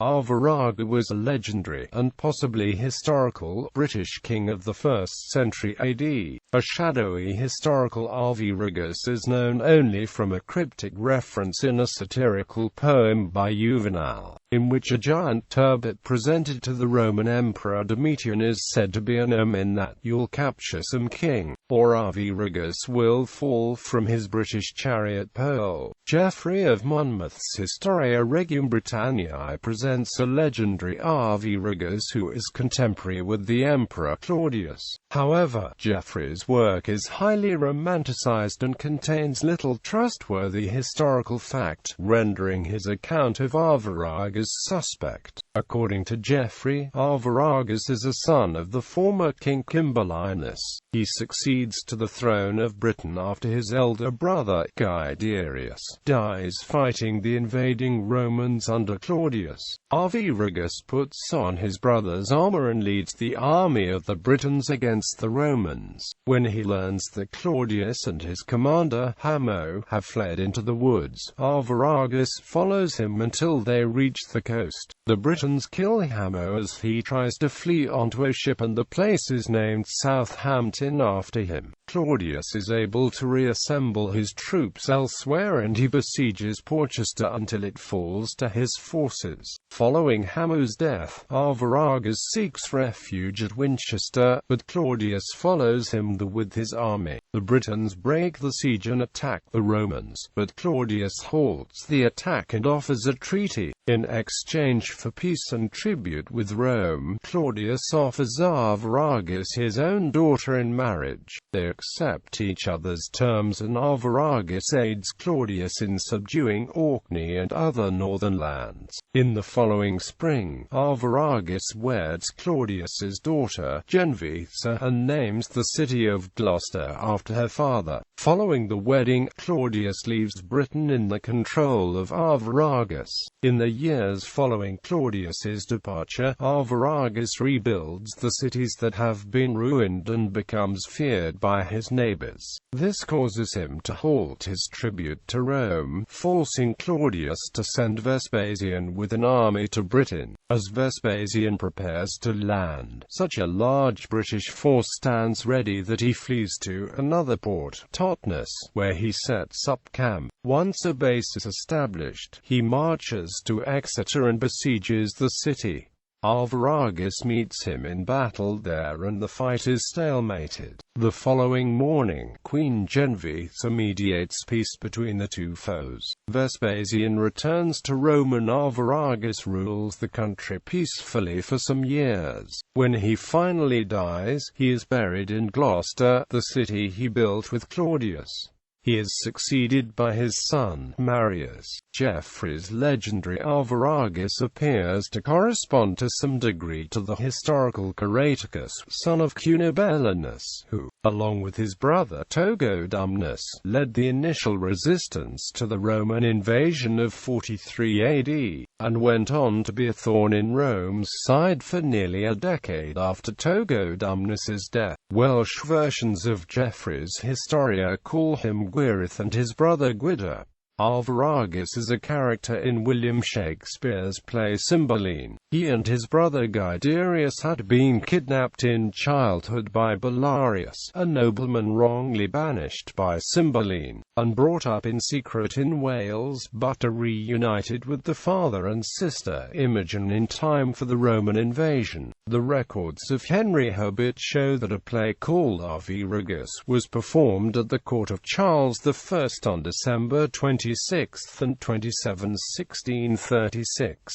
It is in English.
Arviragus was a legendary, and possibly historical, British king of the 1st century AD. A shadowy historical Arviragus is known only from a cryptic reference in a satirical poem by Juvenal, in which a giant turbot presented to the Roman Emperor Domitian is said to be an omen that you'll capture some king, or Arviragus will fall from his British chariot-pole. Geoffrey of Monmouth's Historia Regum Britanniae presents a legendary Arviragus who is contemporary with the Emperor Claudius. However, Geoffrey's work is highly romanticized and contains little trustworthy historical fact, rendering his account of Arviragus suspect. According to Geoffrey, Arviragus is a son of the former King Cymbelinus. He succeeds to the throne of Britain after his elder brother, Guiderius, dies fighting the invading Romans under Claudius. Arviragus puts on his brother's armor and leads the army of the Britons against the Romans. When he learns that Claudius and his commander, Hamo, have fled into the woods, Arviragus follows him until they reach the coast. The Britons kill Hamo as he tries to flee onto a ship, and the place is named Southampton after him. Claudius is able to reassemble his troops elsewhere, and he besieges Porchester until it falls to his forces. Following Hamo's death, Arviragus seeks refuge at Winchester, but Claudius follows him with his army. The Britons break the siege and attack the Romans, but Claudius halts the attack and offers a treaty. In exchange for peace and tribute with Rome, Claudius offers Arviragus his own daughter in marriage. They accept each other's terms, and Arviragus aids Claudius in subduing Orkney and other northern lands. In the following spring, Arviragus weds Claudius's daughter, Genevieve, and names the city of Gloucester after her father. Following the wedding, Claudius leaves Britain in the control of Arviragus. In the years following Claudius's departure, Arviragus rebuilds the cities that have been ruined and becomes feared by his neighbors. This causes him to halt his tribute to Rome, forcing Claudius to send Vespasian with an army to Britain. As Vespasian prepares to land, such a large British force stands ready that he flees to another port, Totnes, where he sets up camp. Once a base is established, he marches to Exeter and besieges the city. Arviragus meets him in battle there, and the fight is stalemated. The following morning, Queen Genevieve mediates peace between the two foes. Vespasian returns to Rome, and Arviragus rules the country peacefully for some years. When he finally dies, he is buried in Gloucester, the city he built with Claudius. He is succeeded by his son, Marius. Geoffrey's legendary Arviragus appears to correspond to some degree to the historical Cariticus, son of Cunobelinus, who, along with his brother Togodumnus, led the initial resistance to the Roman invasion of 43 AD, and went on to be a thorn in Rome's side for nearly a decade after Togodumnus's death. Welsh versions of Geoffrey's Historia call him Gwyrth and his brother Gwydir. Arviragus is a character in William Shakespeare's play Cymbeline. He and his brother Guiderius had been kidnapped in childhood by Belarius, a nobleman wrongly banished by Cymbeline, and brought up in secret in Wales, but are reunited with the father and sister Imogen in time for the Roman invasion. The records of Henry Herbert show that a play called Arviragus was performed at the court of Charles I on December 26 and 27, 1636.